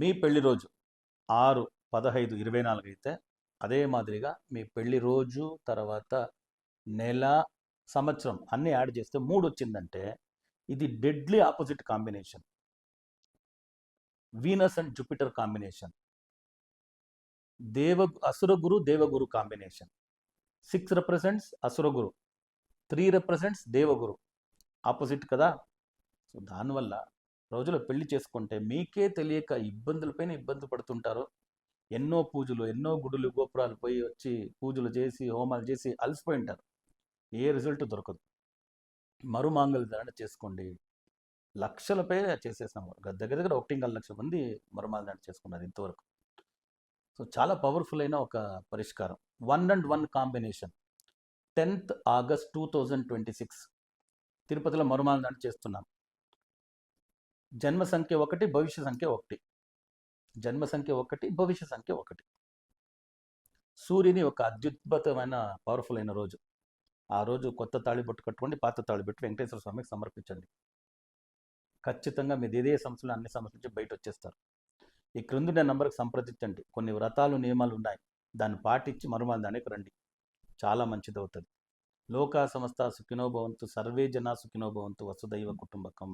మీ పెళ్లి రోజు 6, 15, 24 అయితే అదే మాదిరిగా మీ పెళ్లి రోజు తర్వాత నెల, సంవత్సరం అన్నీ యాడ్ చేస్తే 3 వచ్చిందంటే ఇది deadly opposite combination. Venus and Jupiter combination, అసురగురు దేవగురు కాంబినేషన్. 6 రిప్రజెంట్స్ అసురగురు, 3 రిప్రజెంట్స్ దేవగురు. ఆపోజిట్ కదా. సో దానివల్ల రోజులో పెళ్లి చేసుకుంటే మీకే తెలియక ఇబ్బందులపైన ఇబ్బంది పడుతుంటారు. ఎన్నో పూజలు, ఎన్నో గుడులు గోపురాలు పోయి వచ్చి పూజలు చేసి హోమాలు చేసి అలసిపోయి ఉంటారు. ఏ రిజల్ట్ దొరకదు. మరుమాంగళ్య ధారణ చేసుకోండి. లక్షలపై చేసేసినాము. దగ్గర దగ్గర 1.5 లక్షల మంది మరుమాంగళ్య ధారణ చేసుకున్నారు ఇంతవరకు. సో చాలా పవర్ఫుల్ అయిన ఒక పరిష్కారం. 1 and 1 కాంబినేషన్. 10th August 2026 తిరుపతిలో మరుమాంగళ్య ధారణ చేస్తున్నాం. జన్మ సంఖ్య 1, భవిష్య సంఖ్య 1. జన్మ సంఖ్య 1, భవిష్య సంఖ్య 1. సూర్యుని ఒక అత్యుద్భుతమైన పవర్ఫుల్ అయిన రోజు. ఆ రోజు కొత్త తాళిబొట్టు కట్టుకోండి, పాత తాళిబొట్టు వెంకటేశ్వర స్వామికి సమర్పించండి. ఖచ్చితంగా మీరు ఏదే సమస్యలు అన్ని సమస్యల నుంచి బయట వచ్చేస్తారు. ఈ క్రిందున్న నంబర్కి సంప్రదించండి. కొన్ని వ్రతాలు నియమాలు ఉన్నాయి, దాన్ని పాటించి మరుమాంగళ్య ధారణకు రండి. చాలా మంచిది అవుతుంది. లోకా సమస్త సుఖినో భవంతు, సర్వే జనా సుఖినో భవంతు, వసుదైవ కుటుంబకం.